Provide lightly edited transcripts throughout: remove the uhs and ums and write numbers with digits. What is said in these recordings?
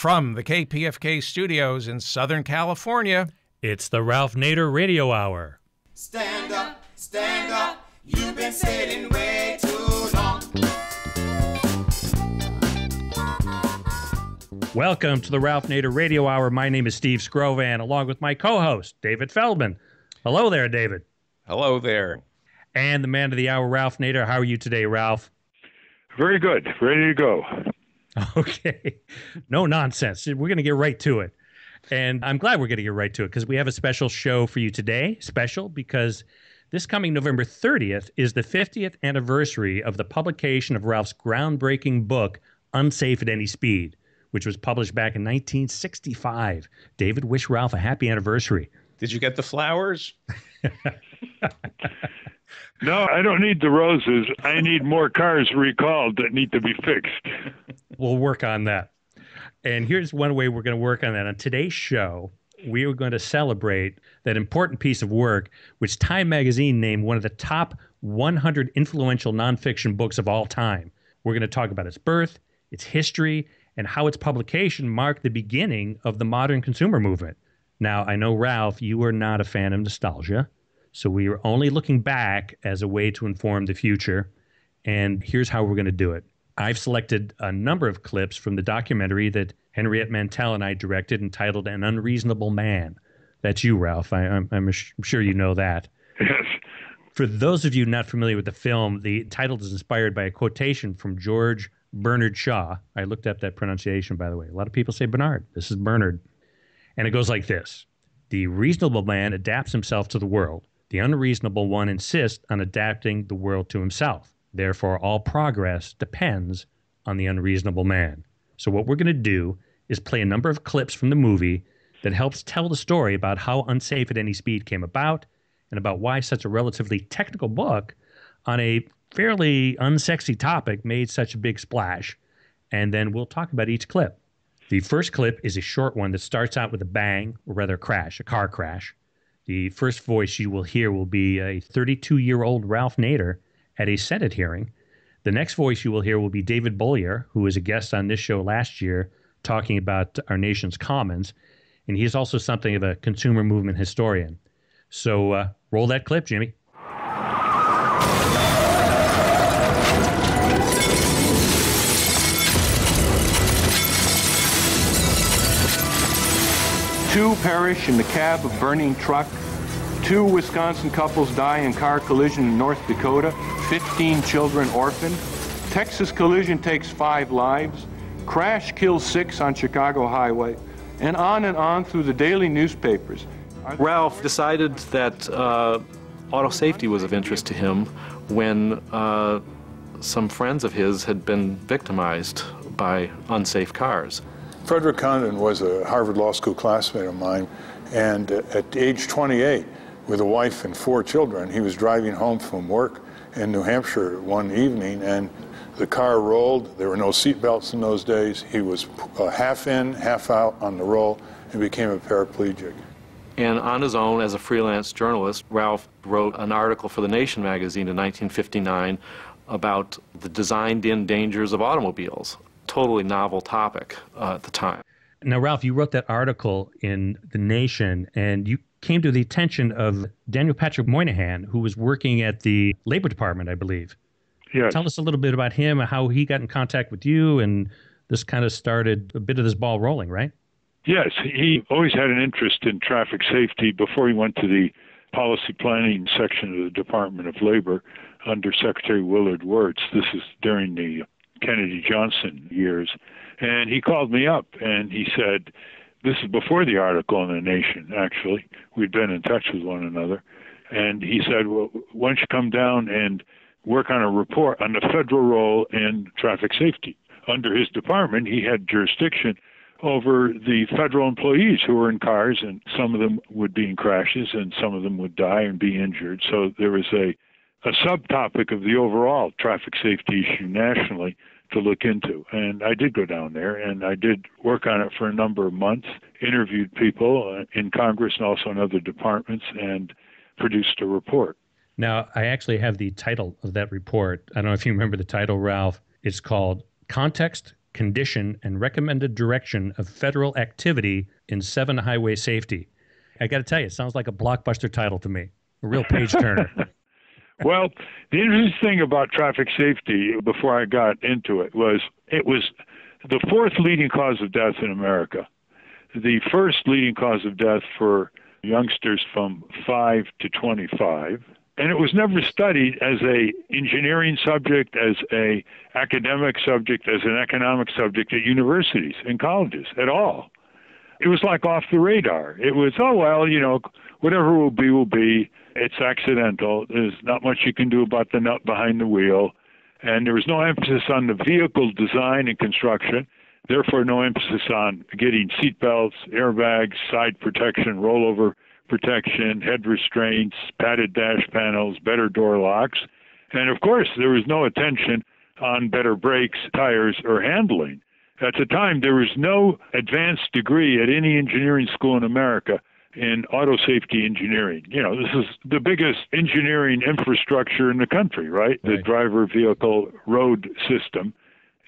From the KPFK studios in Southern California, it's the Ralph Nader Radio Hour. Stand up, you've been sitting way too long. Welcome to the Ralph Nader Radio Hour. My name is Steve Scrovan, along with my co-host, David Feldman. Hello there, David. Hello there. And the man of the hour, Ralph Nader. How are you today, Ralph? Very good. Ready to go. Okay. No nonsense. We're going to get right to it. And I'm glad we're going to get right to it because we have a special show for you today. Special because this coming November 30th is the 50th anniversary of the publication of Ralph's groundbreaking book, Unsafe at Any Speed, which was published back in 1965. David, wish Ralph a happy anniversary. Did you get the flowers? No, I don't need the roses. I need more cars recalled that need to be fixed. We'll work on that. And here's one way we're going to work on that. On today's show, we are going to celebrate that important piece of work, which Time magazine named one of the top 100 influential nonfiction books of all time. We're going to talk about its birth, its history, and how its publication marked the beginning of the modern consumer movement. Now, I know, Ralph, you are not a fan of nostalgia, so we are only looking back as a way to inform the future. And here's how we're going to do it. I've selected a number of clips from the documentary that Henriette Mantel and I directed entitled An Unreasonable Man. That's you, Ralph. I'm sure you know that. Yes. For those of you not familiar with the film, the title is inspired by a quotation from George Bernard Shaw. I looked up that pronunciation, by the way. A lot of people say Bernard. This is Bernard. And it goes like this. The reasonable man adapts himself to the world. The unreasonable one insists on adapting the world to himself. Therefore, all progress depends on the unreasonable man. So what we're going to do is play a number of clips from the movie that helps tell the story about how Unsafe at Any Speed came about and about why such a relatively technical book on a fairly unsexy topic made such a big splash. And then we'll talk about each clip. The first clip is a short one that starts out with a bang, or rather a car crash. The first voice you will hear will be a 32-year-old Ralph Nader at a Senate hearing. The next voice you will hear will be David Bollier, who was a guest on this show last year talking about our nation's commons. And he's also something of a consumer movement historian. So roll that clip, Jimmy. Two perish in the cab of burning truck. 2 Wisconsin couples die in car collision in North Dakota. 15 children orphaned. Texas collision takes 5 lives. Crash kills 6 on Chicago highway. And on through the daily newspapers. Ralph decided that auto safety was of interest to him when some friends of his had been victimized by unsafe cars. Frederick Condon was a Harvard Law School classmate of mine, and at age 28, with a wife and 4 children, he was driving home from work in New Hampshire one evening, and the car rolled. There were no seat belts in those days. He was half in, half out on the roll, and became a paraplegic. And on his own, as a freelance journalist, Ralph wrote an article for The Nation magazine in 1959 about the designed-in dangers of automobiles. Totally novel topic at the time. Now, Ralph, you wrote that article in The Nation, and you came to the attention of Daniel Patrick Moynihan, who was working at the Labor Department, I believe. Yes. Tell us a little bit about him and how he got in contact with you, and this kind of started a bit of this ball rolling, right? Yes, he always had an interest in traffic safety before he went to the policy planning section of the Department of Labor under Secretary Willard Wirtz. This is during the Kennedy-Johnson years. And he called me up and he said, this is before the article in The Nation, actually. We'd been in touch with one another. And he said, well, why don't you come down and work on a report on the federal role in traffic safety. Under his department, he had jurisdiction over the federal employees who were in cars, and some of them would be in crashes and some of them would die and be injured. So there was a subtopic of the overall traffic safety issue nationally to look into. And I did go down there, and I did work on it for a number of months, interviewed people in Congress and also in other departments, and produced a report. Now, I actually have the title of that report. I don't know if you remember the title, Ralph. It's called Context, condition, and recommended direction of federal activity in 7 highway safety. I got to tell you, it sounds like a blockbuster title to me. A real page-turner. Well, the interesting thing about traffic safety, before I got into it was the 4th leading cause of death in America. The 1st leading cause of death for youngsters from 5 to 25. And it was never studied as a engineering subject, as a academic subject, as an economic subject at universities and colleges at all. It was like off the radar. It was, oh, well, whatever will be, will be. It's accidental. There's not much you can do about the nut behind the wheel. And there was no emphasis on the vehicle design and construction, therefore no emphasis on getting seatbelts, airbags, side protection, rollover protection, head restraints, padded dash panels, better door locks. And of course, there was no attention on better brakes, tires, or handling. At the time, there was no advanced degree at any engineering school in America in auto safety engineering. This is the biggest engineering infrastructure in the country, right? The driver vehicle road system.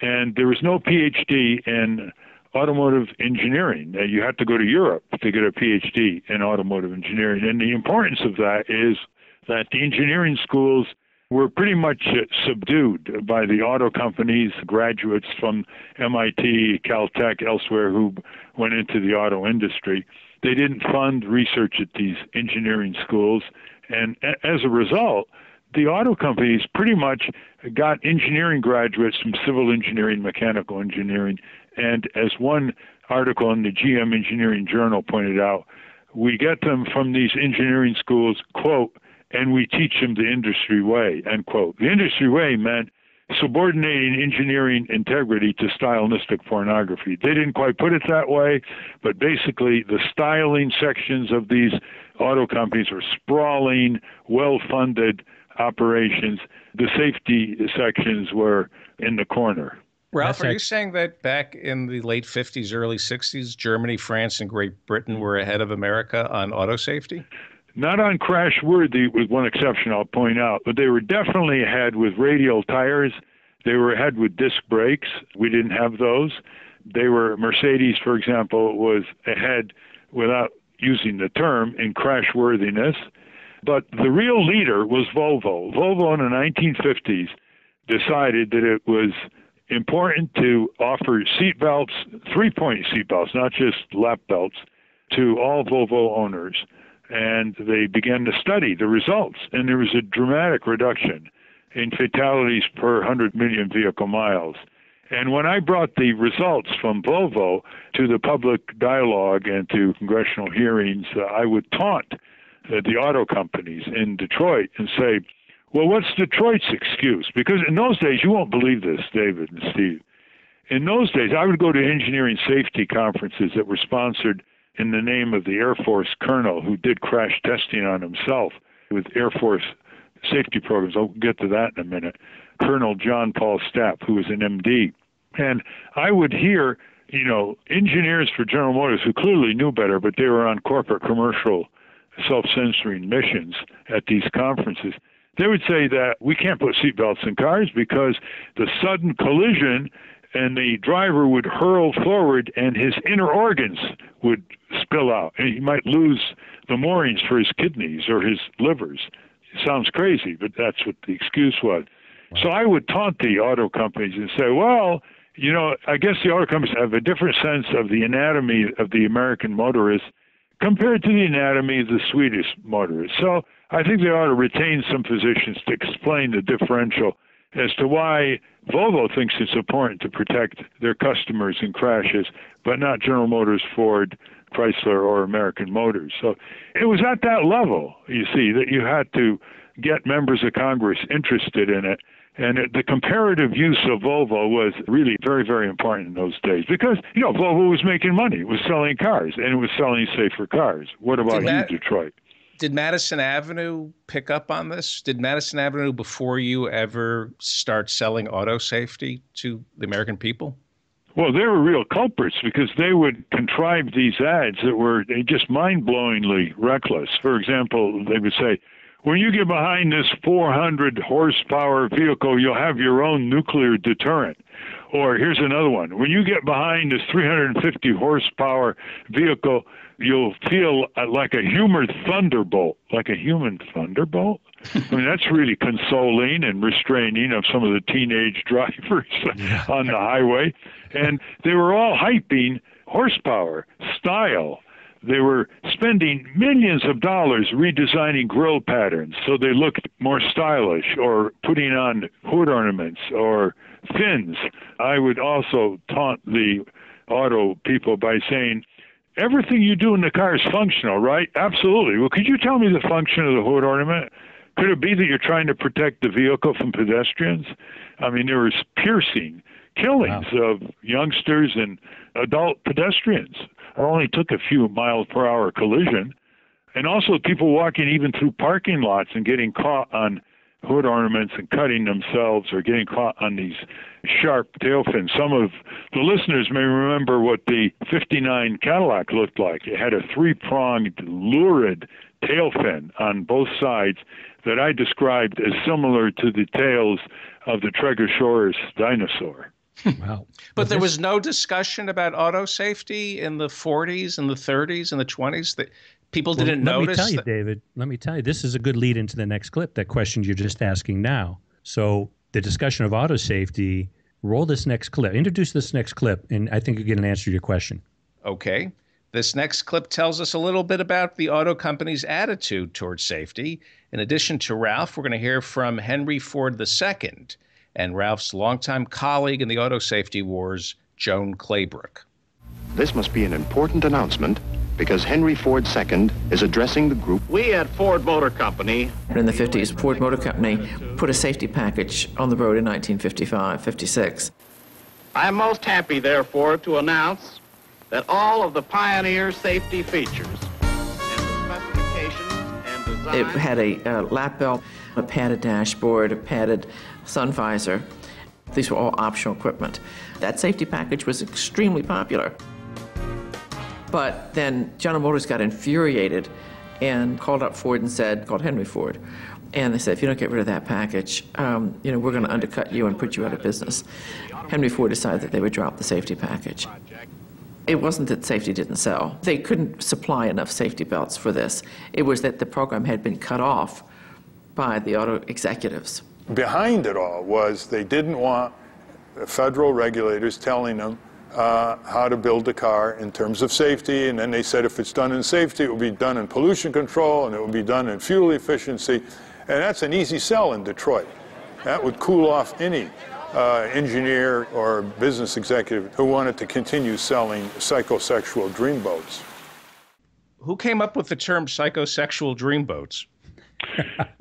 And there was no PhD in automotive engineering. You had to go to Europe to get a PhD in automotive engineering. And the importance of that is that the engineering schools were pretty much subdued by the auto companies, graduates from MIT, Caltech, elsewhere who went into the auto industry. They didn't fund research at these engineering schools. And as a result, the auto companies pretty much got engineering graduates from civil engineering, mechanical engineering. And as one article in the GM Engineering Journal pointed out, we get them from these engineering schools, quote, and we teach them the industry way, end quote. The industry way meant subordinating engineering integrity to stylistic pornography. They didn't quite put it that way, but basically the styling sections of these auto companies are sprawling, well-funded operations. The safety sections were in the corner. Ralph, are you saying that back in the late 50s, early 60s, Germany, France, and Great Britain were ahead of America on auto safety? Not on crash worthy, with one exception I'll point out, but they were definitely ahead with radial tires. They were ahead with disc brakes. We didn't have those. Mercedes, for example, was ahead, without using the term, in crash worthiness. But the real leader was Volvo. Volvo in the 1950s decided that it was important to offer seatbelts, 3-point seatbelts, not just lap belts, to all Volvo owners. And they began to study the results, and there was a dramatic reduction in fatalities per 100 million vehicle miles. And when I brought the results from Volvo to the public dialogue and to congressional hearings, I would taunt the auto companies in Detroit and say, well, what's Detroit's excuse? Because in those days, you won't believe this, David and Steve. In those days, I would go to engineering safety conferences that were sponsored in the name of the Air Force colonel who did crash testing on himself with Air Force safety programs. I'll get to that in a minute. Colonel John Paul Stapp, who was an MD. And I would hear, engineers for General Motors who clearly knew better, but they were on corporate commercial self-censoring missions at these conferences. They would say that we can't put seatbelts in cars because the sudden collision and the driver would hurl forward and his inner organs would spill out. And he might lose the moorings for his kidneys or his livers. It sounds crazy, but that's what the excuse was. Wow. So I would taunt the auto companies and say, well, I guess the auto companies have a different sense of the anatomy of the American motorist compared to the anatomy of the Swedish motorist. So I think they ought to retain some physicians to explain the differential as to why Volvo thinks it's important to protect their customers in crashes, but not General Motors, Ford, Chrysler, or American Motors. So it was at that level, you see, that you had to get members of Congress interested in it. And the comparative use of Volvo was really very, very important in those days because, Volvo was making money. It was selling cars, and it was selling safer cars. What about you, Detroit? Did Madison Avenue pick up on this? Did Madison Avenue, before you ever start selling auto safety to the American people? Well, they were real culprits because they would contrive these ads that were just mind-blowingly reckless. For example, they would say, when you get behind this 400 horsepower vehicle, you'll have your own nuclear deterrent. Or here's another one. When you get behind this 350 horsepower vehicle, you'll feel like a human thunderbolt. Like a human thunderbolt? I mean, that's really consoling and restraining of some of the teenage drivers on the highway. And they were all hyping horsepower, style. They were spending millions of dollars redesigning grille patterns so they looked more stylish, or putting on hood ornaments or fins. I would also taunt the auto people by saying, everything you do in the car is functional, right? Absolutely. Well, could you tell me the function of the hood ornament? Could it be that you're trying to protect the vehicle from pedestrians? I mean, there was piercing killings of youngsters and adult pedestrians. It only took a few miles per hour collision. And also people walking even through parking lots and getting caught on hood ornaments and cutting themselves, or getting caught on these sharp tail fins. Some of the listeners may remember what the 59 Cadillac looked like. It had a three-pronged, lurid tail fin on both sides that I described as similar to the tails of the Trigosaurus dinosaur. Wow. But there was no discussion about auto safety in the 40s and the 30s and the 20s. That people didn't notice. Let me tell you, David, let me tell you, this is a good lead into the next clip, that question you're just asking now. So the discussion of auto safety, roll this next clip, introduce this next clip, and I think you get an answer to your question. Okay. This next clip tells us a little bit about the auto company's attitude towards safety. In addition to Ralph, we're going to hear from Henry Ford II and Ralph's longtime colleague in the auto safety wars, Joan Claybrook. This must be an important announcement, because Henry Ford II is addressing the group. We at Ford Motor Company, in the 50s, Ford Motor Company put a safety package on the road in 1955, 56. I am most happy, therefore, to announce that all of the Pioneer safety features and the specifications and design... It had a lap belt, a padded dashboard, a padded sun visor. These were all optional equipment. That safety package was extremely popular. But then General Motors got infuriated and called up Ford and said, called Henry Ford, and they said, if you don't get rid of that package, we're going to undercut you and put you out of business. Henry Ford decided that they would drop the safety package. It wasn't that safety didn't sell. They couldn't supply enough safety belts for this. It was that the program had been cut off by the auto executives. Behind it all was they didn't want federal regulators telling them how to build a car in terms of safety, and then they said if it's done in safety, it will be done in pollution control, and it will be done in fuel efficiency, and that's an easy sell in Detroit. That would cool off any engineer or business executive who wanted to continue selling psychosexual dreamboats. Who came up with the term psychosexual dreamboats?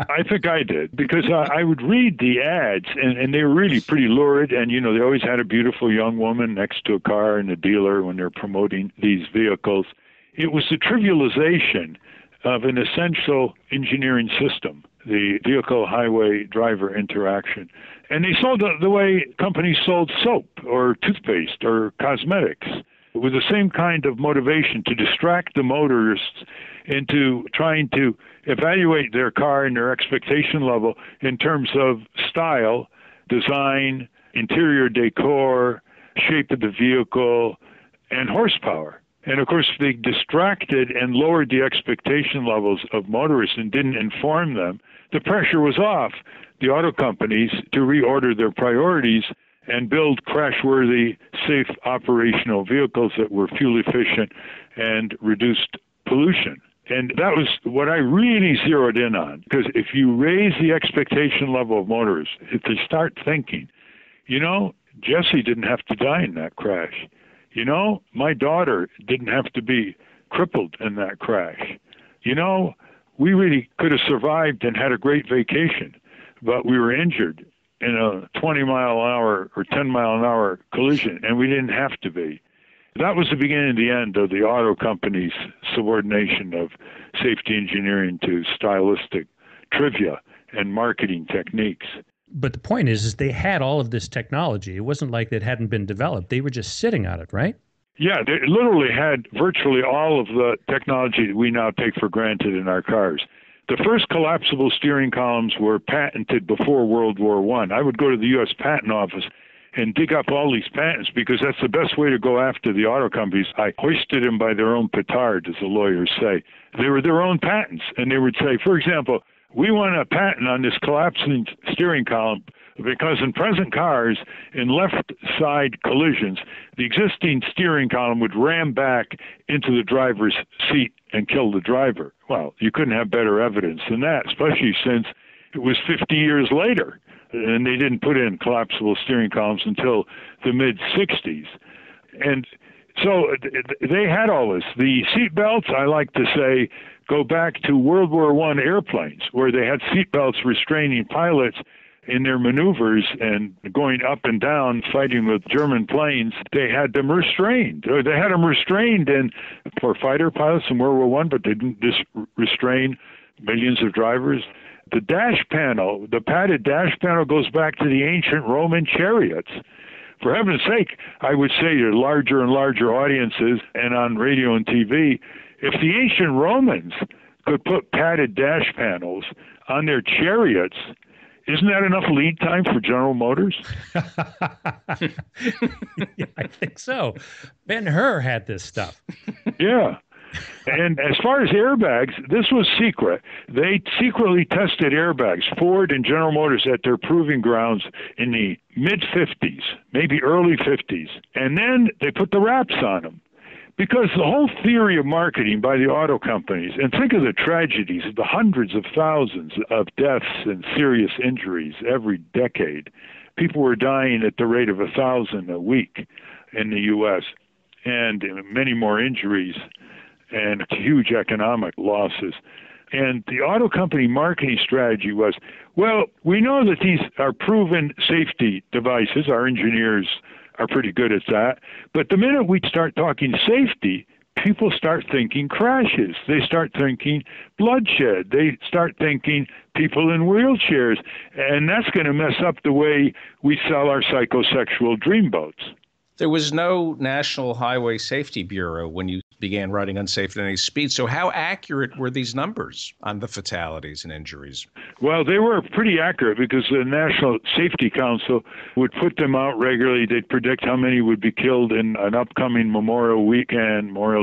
I think I did, because I would read the ads, and they were really pretty lurid, and, they always had a beautiful young woman next to a car in the dealer when they're promoting these vehicles. It was the trivialization of an essential engineering system, the vehicle-highway driver interaction. And they sold the way companies sold soap or toothpaste or cosmetics, with the same kind of motivation to distract the motorists into trying to evaluate their car and their expectation level in terms of style, design, interior decor, shape of the vehicle, and horsepower. And of course, they distracted and lowered the expectation levels of motorists and didn't inform them. The pressure was off the auto companies to reorder their priorities and build crash-worthy, safe operational vehicles that were fuel efficient and reduced pollution. And that was what I really zeroed in on, because if you raise the expectation level of motorists, if they start thinking, Jesse didn't have to die in that crash. My daughter didn't have to be crippled in that crash. We really could have survived and had a great vacation, but we were injured in a 20-mile-an-hour or 10-mile-an-hour collision, and we didn't have to be. That was the beginning and the end of the auto company's subordination of safety engineering to stylistic trivia and marketing techniques. But the point is they had all of this technology. It wasn't like it hadn't been developed. They were just sitting on it, right? Yeah, they literally had virtually all of the technology that we now take for granted in our cars. The first collapsible steering columns were patented before World War I. I would go to the U.S. Patent Office and dig up all these patents, because that's the best way to go after the auto companies. I hoisted them by their own petard, as the lawyers say. They were their own patents, and they would say, for example, we want a patent on this collapsing steering column because in present cars, in left side collisions, the existing steering column would ram back into the driver's seat and kill the driver. Well, you couldn't have better evidence than that, especially since it was 50 years later, and they didn't put in collapsible steering columns until the mid-60s. And so they had all this. The seat belts, I like to say, go back to World War I airplanes, where they had seat belts restraining pilots in their maneuvers and going up and down, fighting with German planes. They had them restrained. They had them restrained for fighter pilots in World War I, but they didn't restrain millions of drivers. The dash panel, the padded dash panel, goes back to the ancient Roman chariots. For heaven's sake, I would say to larger and larger audiences and on radio and TV, if the ancient Romans could put padded dash panels on their chariots, isn't that enough lead time for General Motors? Yeah, I think so. Ben-Hur had this stuff. Yeah. And as far as airbags, this was secret. They secretly tested airbags, Ford and General Motors, at their proving grounds in the mid-50s, maybe early 50s. And then they put the wraps on them. Because the whole theory of marketing by the auto companies, and think of the tragedies, the hundreds of thousands of deaths and serious injuries every decade. People were dying at the rate of 1,000 a week in the U.S., and many more injuries and huge economic losses. And the auto company marketing strategy was, well, we know that these are proven safety devices. Our engineers are pretty good at that. But the minute we start talking safety, people start thinking crashes. They start thinking bloodshed. They start thinking people in wheelchairs. And that's going to mess up the way we sell our psychosexual dreamboats. There was no National Highway Safety Bureau when you began writing Unsafe at Any Speed. So how accurate were these numbers on the fatalities and injuries? Well, they were pretty accurate because the National Safety Council would put them out regularly. They'd predict how many would be killed in an upcoming Memorial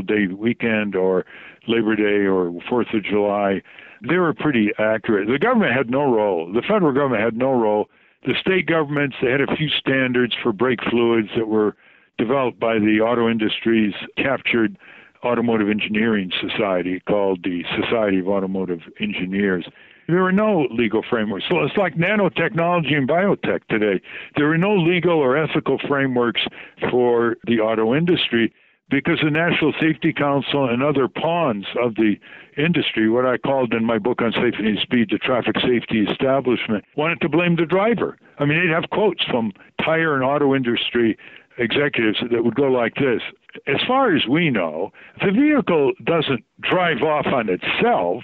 Day weekend, or Labor Day, or 4th of July. They were pretty accurate. The government had no role. The federal government had no role. The state governments, they had a few standards for brake fluids that were developed by the auto industry's captured automotive engineering society called the Society of Automotive Engineers. There were no legal frameworks. So it's like nanotechnology and biotech today. There were no legal or ethical frameworks for the auto industry because the National Safety Council and other pawns of the industry, what I called in my book Unsafe at Any Speed, the traffic safety establishment, wanted to blame the driver. I mean, they'd have quotes from tire and auto industry executives that would go like this. As far as we know, the vehicle doesn't drive off on itself.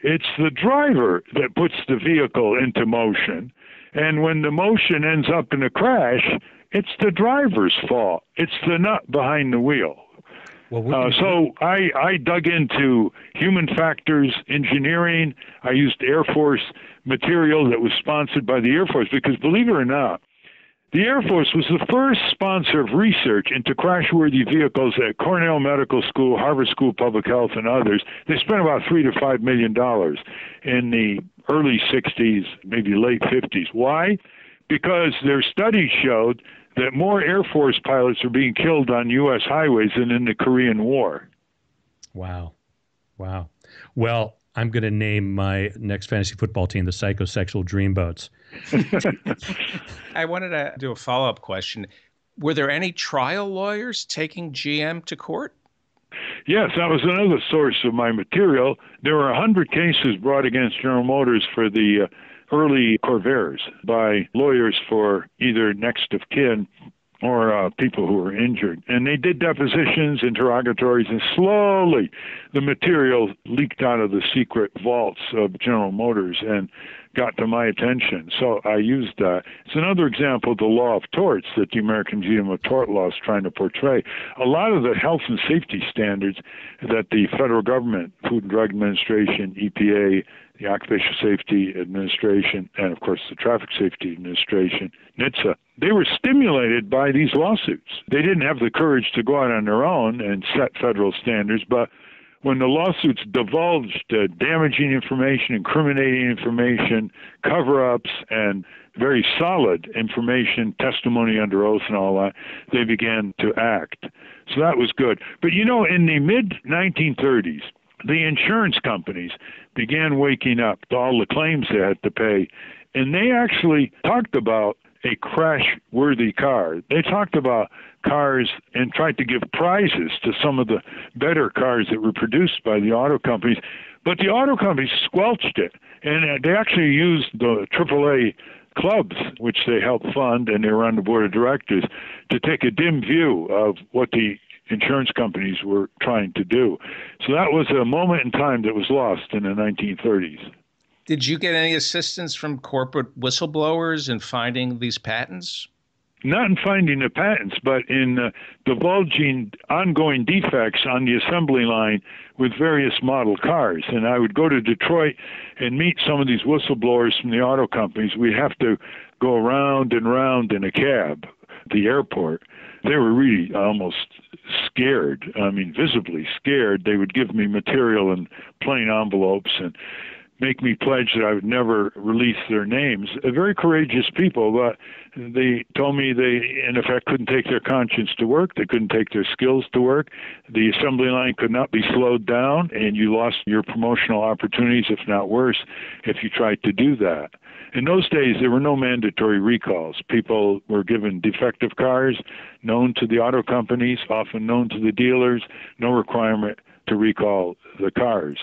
It's the driver that puts the vehicle into motion. And when the motion ends up in a crash, it's the driver's fault. It's the nut behind the wheel. Well, so I dug into human factors engineering. I used Air Force material that was sponsored by the Air Force because, believe it or not, the Air Force was the first sponsor of research into crash-worthy vehicles at Cornell Medical School, Harvard School of Public Health, and others. They spent about $3 to $5 million in the early 60s, maybe late 50s. Why? Because their studies showed that more Air Force pilots are being killed on U.S. highways than in the Korean War. Wow. Wow. Well, I'm going to name my next fantasy football team the Psychosexual Dreamboats. I wanted to do a follow-up question. Were there any trial lawyers taking GM to court? Yes, that was another source of my material. There were 100 cases brought against General Motors for the early Corvairs by lawyers for either next of kin or people who were injured. And they did depositions, interrogatories, and slowly the material leaked out of the secret vaults of General Motors. And got to my attention. So I used that. It's another example of the law of torts that the American Museum of Tort Law is trying to portray. A lot of the health and safety standards that the federal government, Food and Drug Administration, EPA, the Occupational Safety Administration, and of course the Traffic Safety Administration, NHTSA, they were stimulated by these lawsuits. They didn't have the courage to go out on their own and set federal standards, but when the lawsuits divulged damaging information, incriminating information, cover-ups, and very solid information, testimony under oath and all that, they began to act. So that was good. But you know, in the mid-1930s, the insurance companies began waking up to all the claims they had to pay, and they actually talked about a crash-worthy car. They talked about cars and tried to give prizes to some of the better cars that were produced by the auto companies, but the auto companies squelched it, and they actually used the AAA clubs, which they helped fund, and they were on the board of directors, to take a dim view of what the insurance companies were trying to do. So that was a moment in time that was lost in the 1930s. Did you get any assistance from corporate whistleblowers in finding these patents? Not in finding the patents, but in divulging ongoing defects on the assembly line with various model cars. And I would go to Detroit and meet some of these whistleblowers from the auto companies. We'd have to go round and round in a cab at the airport. They were really almost scared, I mean, visibly scared. They would give me material in plain envelopes and make me pledge that I would never release their names. Very courageous people, but they told me they, in effect, couldn't take their conscience to work. They couldn't take their skills to work. The assembly line could not be slowed down, and you lost your promotional opportunities, if not worse, if you tried to do that. In those days, there were no mandatory recalls. People were given defective cars, known to the auto companies, often known to the dealers, no requirement to recall the cars.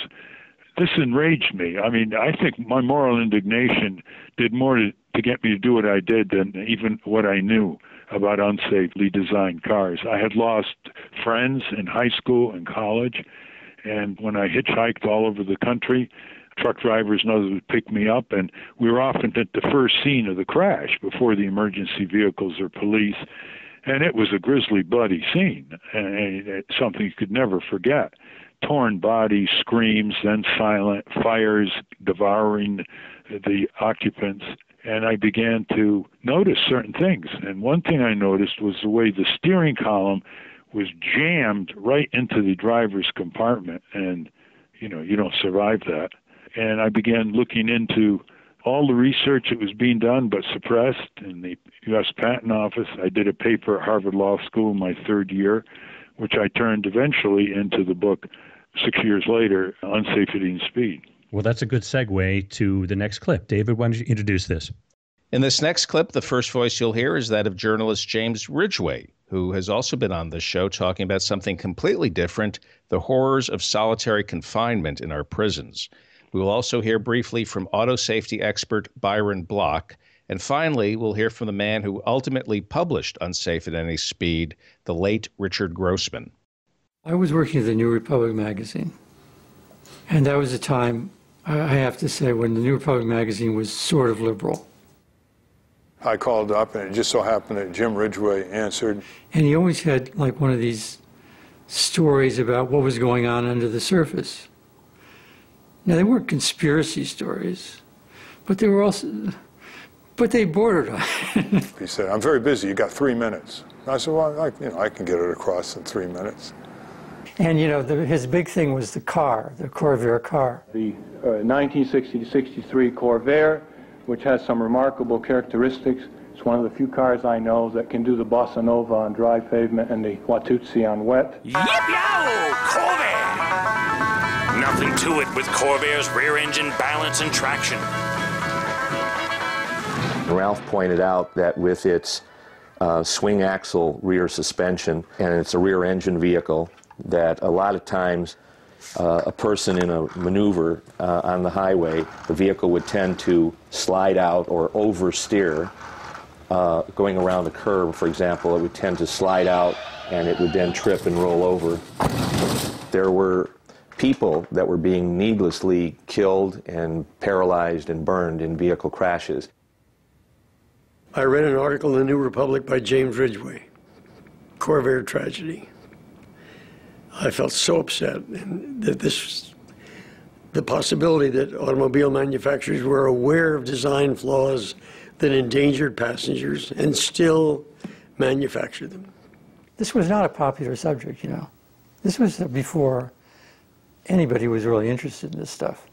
This enraged me. I mean, I think my moral indignation did more to get me to do what I did than even what I knew about unsafely designed cars. I had lost friends in high school and college, and when I hitchhiked all over the country, truck drivers and others would pick me up, and we were often at the first scene of the crash before the emergency vehicles or police, and it was a grisly, bloody scene, and something you could never forget. Torn bodies, screams, then silent, fires devouring the occupants. And I began to notice certain things. And one thing I noticed was the way the steering column was jammed right into the driver's compartment. And, you know, you don't survive that. And I began looking into all the research that was being done but suppressed in the U.S. Patent Office. I did a paper at Harvard Law School my third year, which I turned eventually into the book 6 years later, Unsafe At Any Speed. Well, that's a good segue to the next clip. David, why don't you introduce this? In this next clip, the first voice you'll hear is that of journalist James Ridgway, who has also been on this show talking about something completely different, the horrors of solitary confinement in our prisons. We will also hear briefly from auto safety expert Byron Block. And finally, we'll hear from the man who ultimately published Unsafe at Any Speed, the late Richard Grossman. I was working at the New Republic magazine, and that was a time, I have to say, when the New Republic magazine was sort of liberal. I called up, and it just so happened that Jim Ridgway answered. And he always had like one of these stories about what was going on under the surface. Now, they weren't conspiracy stories, but they were also, but they bordered on. He said, "I'm very busy, you got 3 minutes." I said, well, I can get it across in 3 minutes. And, you know, his big thing was the car, the Corvair car. The 1960-63 Corvair, which has some remarkable characteristics. It's one of the few cars I know that can do the bossa nova on dry pavement and the Watusi on wet. Yip-yow! Corvair! Nothing to it with Corvair's rear engine balance and traction. Ralph pointed out that with its swing axle rear suspension, and it's a rear engine vehicle, that a lot of times a person in a maneuver on the highway, the vehicle would tend to slide out or oversteer. Going around a curve, for example, it would tend to slide out and it would then trip and roll over. There were people that were being needlessly killed and paralyzed and burned in vehicle crashes. I read an article in the New Republic by James Ridgway, Corvair tragedy. I felt so upset that the possibility that automobile manufacturers were aware of design flaws that endangered passengers and still manufactured them. This was not a popular subject, you know. This was before anybody was really interested in this stuff.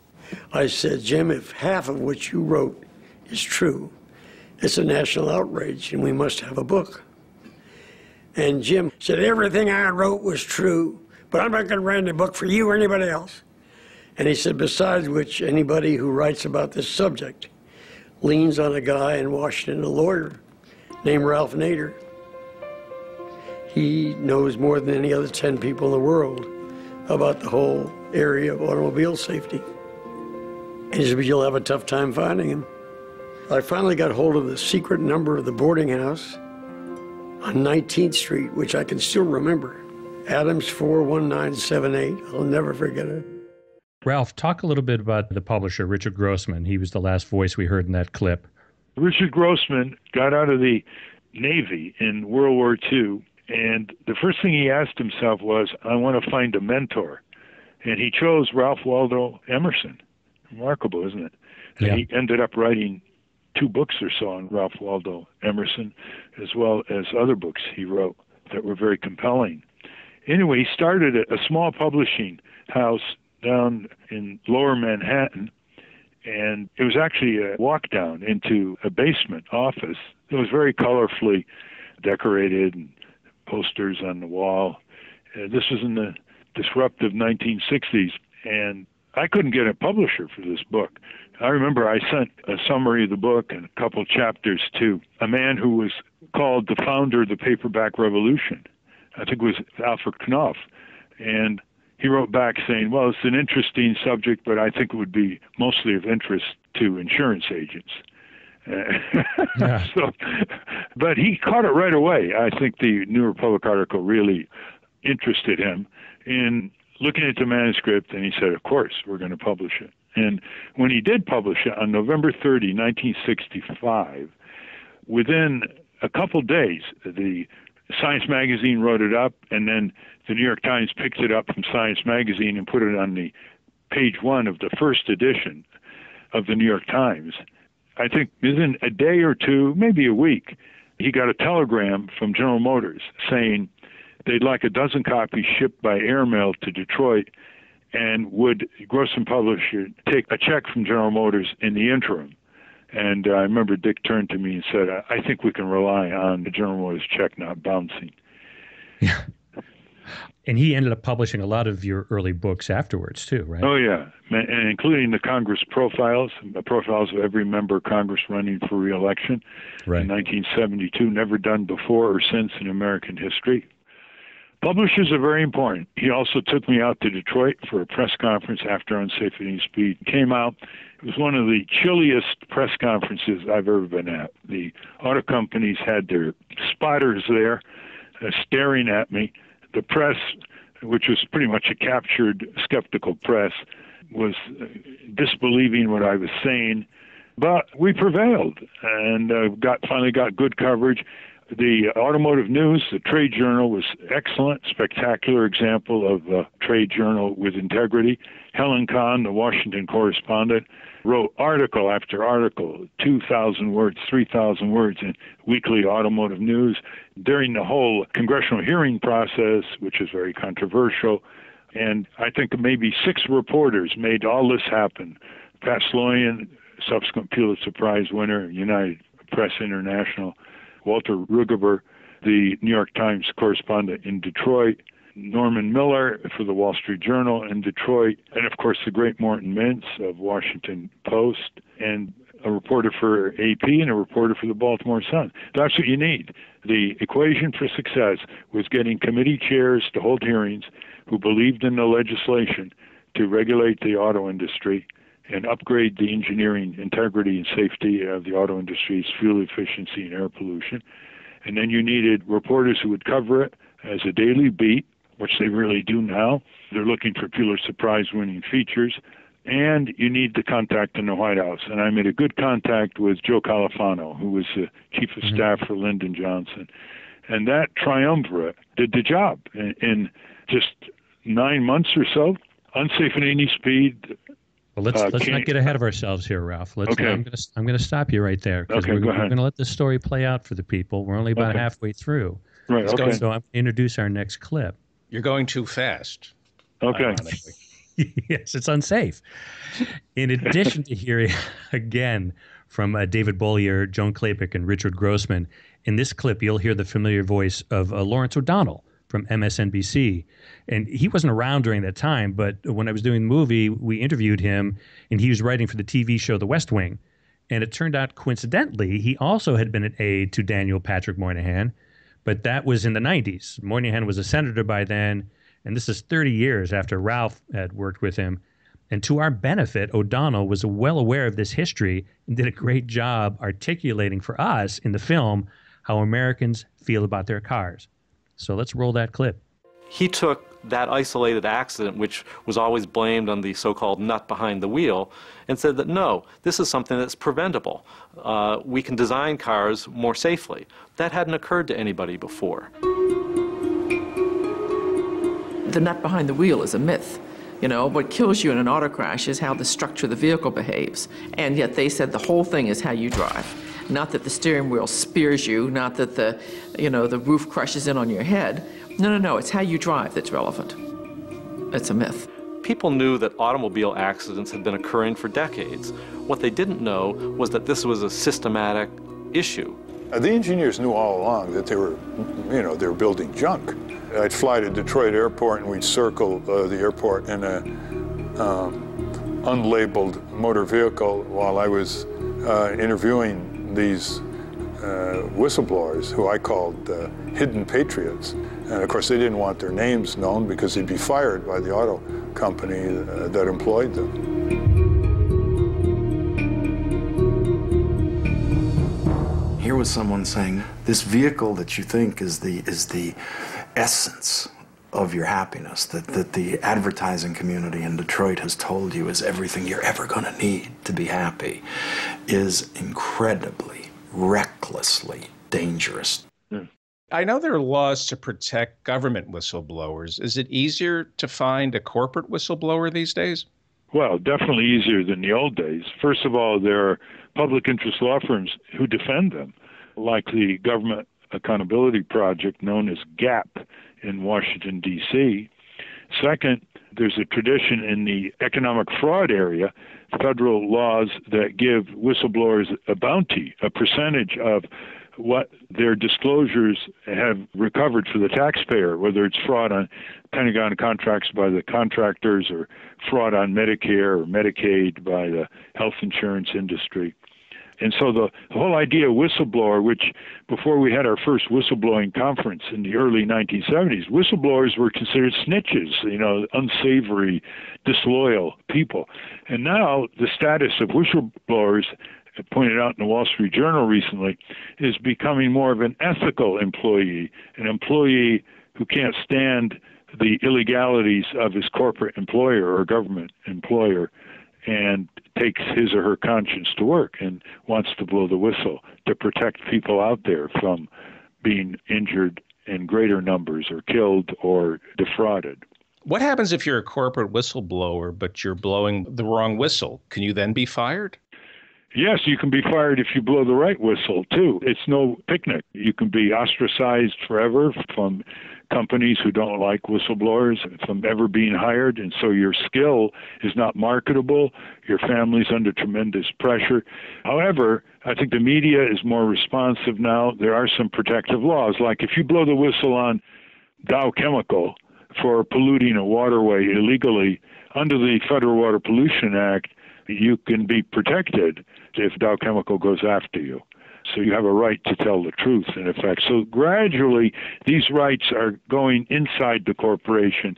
I said, Jim, if half of what you wrote is true, it's a national outrage and we must have a book. And Jim said, everything I wrote was true, but I'm not going to write a book for you or anybody else. And he said, besides which, anybody who writes about this subject leans on a guy in Washington, a lawyer named Ralph Nader. He knows more than any other 10 people in the world about the whole area of automobile safety. And he said, but you'll have a tough time finding him. I finally got hold of the secret number of the boarding house on 19th Street, which I can still remember. Adams 41978. I'll never forget it. Ralph, talk a little bit about the publisher, Richard Grossman. He was the last voice we heard in that clip. Richard Grossman got out of the Navy in World War II, and the first thing he asked himself was, I want to find a mentor. And he chose Ralph Waldo Emerson. Remarkable, isn't it? And yeah. He ended up writing 2 books or so on Ralph Waldo Emerson, as well as other books he wrote that were very compelling. Anyway, he started a small publishing house down in lower Manhattan, and it was actually a walk down into a basement office. It was very colorfully decorated and posters on the wall. This was in the disruptive 1960s, and I couldn't get a publisher for this book. I remember I sent a summary of the book and a couple chapters to a man who was called the founder of the paperback revolution. I think it was Alfred Knopf. And he wrote back saying, well, it's an interesting subject, but I think it would be mostly of interest to insurance agents. Yeah. But he caught it right away. I think the New Republic article really interested him in looking at the manuscript, and he said, of course, we're going to publish it. And when he did publish it on November 30, 1965, within a couple days, the Science Magazine wrote it up, and then the New York Times picked it up from Science Magazine and put it on the page 1 of the first edition of the New York Times. I think within a day or two, maybe a week, he got a telegram from General Motors saying they'd like 12 copies shipped by airmail to Detroit, and would Grossman Publisher take a check from General Motors in the interim. And I remember Dick turned to me and said, I think we can rely on the General Motors check not bouncing. Yeah. And he ended up publishing a lot of your early books afterwards, too, right? Oh, yeah, and including the Congress profiles, the profiles of every member of Congress running for re-election in 1972, never done before or since in American history. Publishers are very important. He also took me out to Detroit for a press conference after Unsafe At Any Speed came out. It was one of the chilliest press conferences I've ever been at. The auto companies had their spotters there staring at me. The press, which was pretty much a captured, skeptical press, was disbelieving what I was saying. But we prevailed and finally got good coverage. The Automotive News, the trade journal, was excellent, spectacular example of a trade journal with integrity. Helen Kahn, the Washington correspondent, wrote article after article, 2,000 words, 3,000 words in weekly Automotive News during the whole congressional hearing process, which is very controversial. And I think maybe 6 reporters made all this happen. Pat Sloyan, subsequent Pulitzer Prize winner, United Press International, Walter Rugeber, the New York Times correspondent in Detroit, Norman Miller for the Wall Street Journal in Detroit, and of course the great Morton Mintz of Washington Post, and a reporter for AP and a reporter for the Baltimore Sun. That's what you need. The equation for success was getting committee chairs to hold hearings who believed in the legislation to regulate the auto industry and upgrade the engineering integrity and safety of the auto industry's fuel efficiency and air pollution. And then you needed reporters who would cover it as a daily beat which they really do now. They're looking for Pulitzer Prize-winning features. And you need the contact in the White House. And I made a good contact with Joe Califano, who was the chief of staff for Lyndon Johnson. And that triumvirate did the job in just 9 months or so. Unsafe at Any Speed. Well, let's not get ahead of ourselves here, Ralph. Okay. I'm going to stop you right there because Okay, we're go ahead. going to let this story play out for the people. We're only about halfway through. Right. Okay. So I'm going to introduce our next clip. You're going too fast. Okay. Ironically. Yes, it's unsafe. In addition to hearing again from David Bollier, Joan Klapik, and Richard Grossman, in this clip you'll hear the familiar voice of Lawrence O'Donnell from MSNBC. And he wasn't around during that time, but when I was doing the movie, we interviewed him, and he was writing for the TV show The West Wing. And it turned out, coincidentally, he also had been an aide to Daniel Patrick Moynihan, but that was in the 90s. Moynihan was a senator by then, and this is 30 years after Ralph had worked with him. And to our benefit, O'Donnell was well aware of this history and did a great job articulating for us in the film how Americans feel about their cars. So let's roll that clip. He took that isolated accident, which was always blamed on the so-called nut behind the wheel, and said that no, this is something that's preventable. We can design cars more safely. That hadn't occurred to anybody before. The nut behind the wheel is a myth. You know, what kills you in an auto crash is how the structure of the vehicle behaves. And yet they said the whole thing is how you drive. Not that the steering wheel spears you, not that the roof crushes in on your head. No, it's how you drive that's relevant. It's a myth. People knew that automobile accidents had been occurring for decades. What they didn't know was that this was a systematic issue. The engineers knew all along that they were building junk. I'd fly to Detroit Airport and we'd circle the airport in a unlabeled motor vehicle while I was interviewing these whistleblowers who I called hidden patriots. And of course they didn't want their names known because they'd be fired by the auto company that employed them. Here was someone saying, this vehicle that you think is the essence of your happiness, that the advertising community in Detroit has told you is everything you're ever going to need to be happy, is incredibly, recklessly dangerous. I know there are laws to protect government whistleblowers. Is it easier to find a corporate whistleblower these days? Well, definitely easier than the old days. First of all, there are public interest law firms who defend them, like the Government Accountability Project known as GAP in Washington, D.C. Second, there's a tradition in the economic fraud area, federal laws that give whistleblowers a bounty, a percentage of what their disclosures have recovered for the taxpayer, whether it's fraud on Pentagon contracts by the contractors or fraud on Medicare or Medicaid by the health insurance industry. And so the whole idea of whistleblower, which before we had our first whistleblowing conference in the early 1970s, whistleblowers were considered snitches, unsavory, disloyal people. And now the status of whistleblowers, pointed out in the Wall Street Journal recently, is becoming more of an ethical employee, an employee who can't stand the illegalities of his corporate employer or government employer and takes his or her conscience to work and wants to blow the whistle to protect people out there from being injured in greater numbers or killed or defrauded. What happens if you're a corporate whistleblower, but you're blowing the wrong whistle? Can you then be fired? Yes, you can be fired if you blow the right whistle, too. It's no picnic. You can be ostracized forever from companies who don't like whistleblowers, from ever being hired, and so your skill is not marketable. Your family's under tremendous pressure. However, I think the media is more responsive now. There are some protective laws, like if you blow the whistle on Dow Chemical for polluting a waterway illegally, under the Federal Water Pollution Act, you can be protected if Dow Chemical goes after you. So you have a right to tell the truth, in effect. So gradually, these rights are going inside the corporation,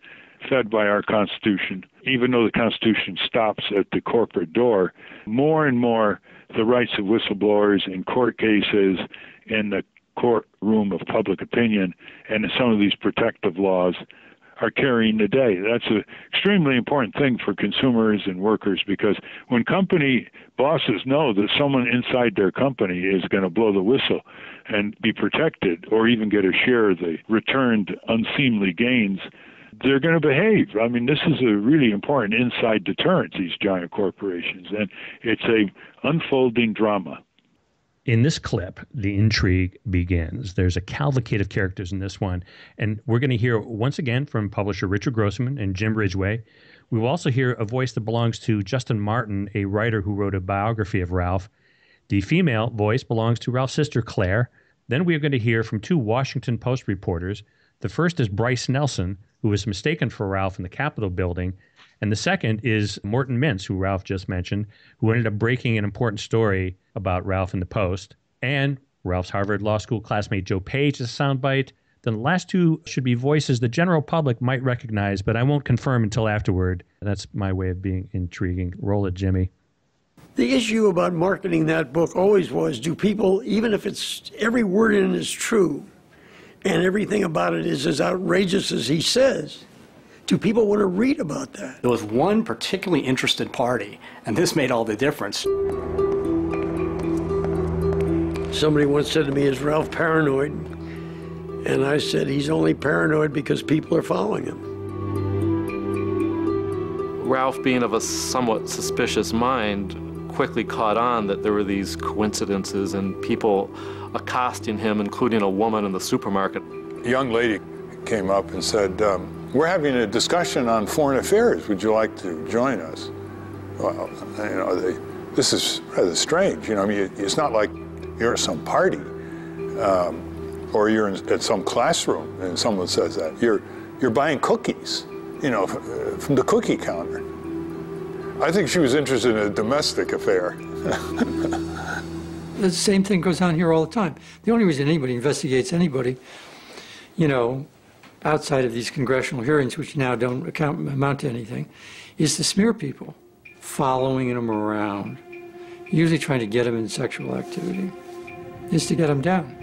fed by our Constitution. Even though the Constitution stops at the corporate door, more and more the rights of whistleblowers in court cases, in the courtroom of public opinion, and in some of these protective laws are carrying the day. That's an extremely important thing for consumers and workers, because when company bosses know that someone inside their company is going to blow the whistle and be protected or even get a share of the returned unseemly gains, they're going to behave. I mean, this is a really important inside deterrence, these giant corporations, and it's a unfolding drama. In this clip, the intrigue begins. There's a cavalcade of characters in this one, and we're going to hear once again from publisher Richard Grossman and Jim Ridgway. We will also hear a voice that belongs to Justin Martin, a writer who wrote a biography of Ralph. The female voice belongs to Ralph's sister, Claire. Then we are going to hear from two Washington Post reporters. The first is Bryce Nelson, who was mistaken for Ralph in the Capitol building. And the second is Morton Mintz, who Ralph just mentioned, who ended up breaking an important story about Ralph in the Post. And Ralph's Harvard Law School classmate Joe Page is a soundbite. Then the last two should be voices the general public might recognize, but I won't confirm until afterward. That's my way of being intriguing. Roll it, Jimmy. The issue about marketing that book always was, do people, even if it's every word in it is true and everything about it is as outrageous as he says, do people want to read about that? There was one particularly interested party, and this made all the difference. Somebody once said to me, is Ralph paranoid? And I said, he's only paranoid because people are following him. Ralph, being of a somewhat suspicious mind, quickly caught on that there were these coincidences and people accosting him, including a woman in the supermarket. A young lady came up and said, we're having a discussion on foreign affairs. Would you like to join us? Well, you know, this is rather strange. You know, I mean, it's not like you're at some party or you're at some classroom and someone says that. You're buying cookies, you know, from the cookie counter. I think she was interested in a domestic affair. The same thing goes on here all the time. The only reason anybody investigates anybody, you know, outside of these congressional hearings, which now don't amount to anything, is to smear people, following them around, usually trying to get them in sexual activity, is to get them down.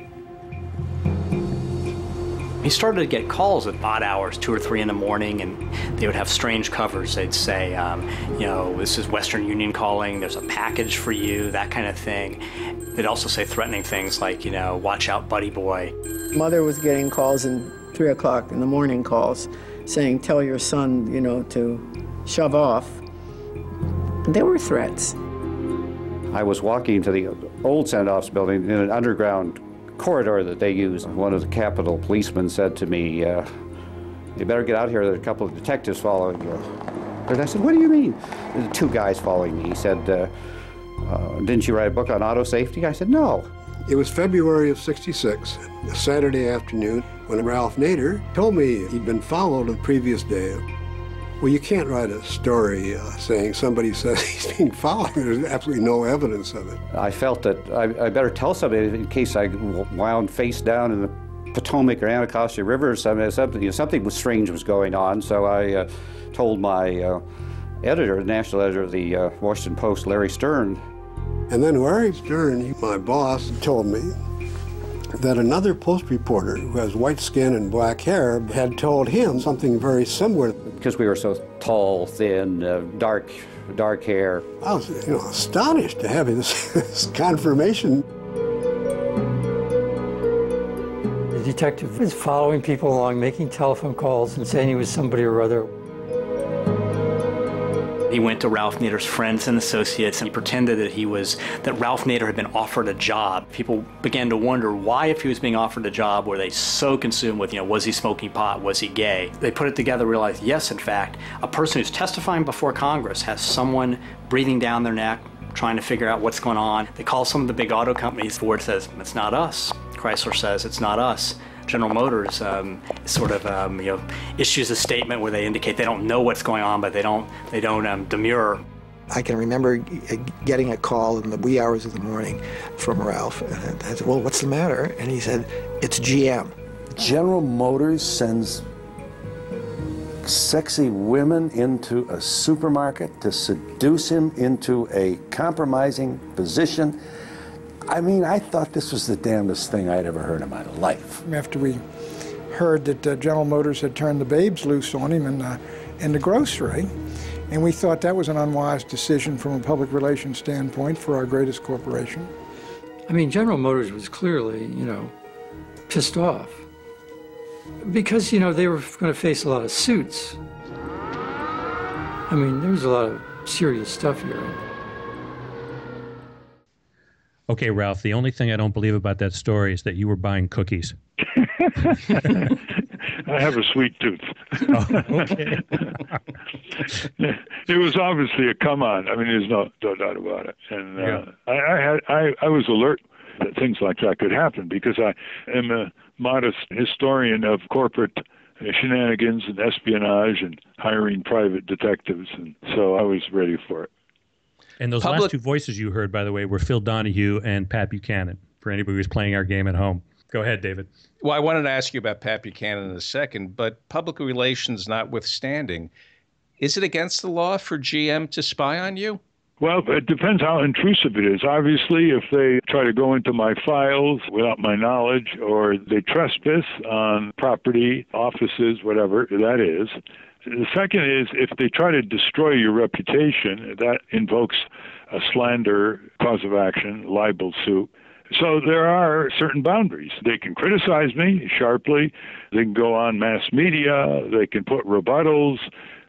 He started to get calls at odd hours, 2 or 3 in the morning, and they would have strange covers. They'd say, you know, this is Western Union calling, there's a package for you, that kind of thing. They'd also say threatening things like, you know, watch out, buddy boy. Mother was getting calls in 3 o'clock in the morning calls saying, tell your son, you know, to shove off. There were threats. I was walking to the old Senate office building in an underground corridor that they use. One of the Capitol policemen said to me, you better get out here, there are a couple of detectives following you. And I said, what do you mean? There's 2 guys following me. He said, didn't you write a book on auto safety? I said, no. It was February of '66, a Saturday afternoon, when Ralph Nader told me he'd been followed the previous day. Well, you can't write a story saying somebody says he's being followed. There's absolutely no evidence of it. I felt that I better tell somebody in case I wound face down in the Potomac or Anacostia River or something strange was going on. So I told my editor, the national editor of the Washington Post, Larry Stern. And then Larry Stern, my boss, told me that another Post reporter who has white skin and black hair had told him something very similar. Because we were so tall, thin, dark hair. I was, you know, astonished to have this confirmation. The detective was following people along, making telephone calls and saying he was somebody or other. He went to Ralph Nader's friends and associates and he pretended that Ralph Nader had been offered a job. People began to wonder why, if he was being offered a job, were they so consumed with, you know, was he smoking pot, was he gay? They put it together, realized, yes, in fact, a person who's testifying before Congress has someone breathing down their neck, trying to figure out what's going on. They call some of the big auto companies. Ford says, it's not us. Chrysler says, it's not us. General Motors you know, issues a statement where they indicate they don't know what's going on, but they don't demur. I can remember getting a call in the wee hours of the morning from Ralph, and I said, well, what's the matter? And he said, it's GM. General Motors sends sexy women into a supermarket to seduce him into a compromising position. I mean, I thought this was the damnedest thing I'd ever heard in my life. After we heard that General Motors had turned the babes loose on him in the grocery. And we thought that was an unwise decision from a public relations standpoint for our greatest corporation. I mean, General Motors was clearly, pissed off because, they were going to face a lot of suits. I mean, there was a lot of serious stuff here. Okay, Ralph, the only thing I don't believe about that story is that you were buying cookies. I have a sweet tooth. Oh, okay. It was obviously a come on. I mean, there's no doubt about it. And I was alert that things like that could happen because I am a modest historian of corporate shenanigans and espionage and hiring private detectives, and so I was ready for it. And those last two voices you heard, by the way, were Phil Donahue and Pat Buchanan, for anybody who's playing our game at home. Go ahead, David. Well, I wanted to ask you about Pat Buchanan in a second, but public relations notwithstanding, is it against the law for GM to spy on you? Well, it depends how intrusive it is. Obviously, if they try to go into my files without my knowledge or they trespass on property, offices, whatever that is. The second is if they try to destroy your reputation, that invokes a slander cause of action, libel suit. So there are certain boundaries. They can criticize me sharply. They can go on mass media. They can put rebuttals.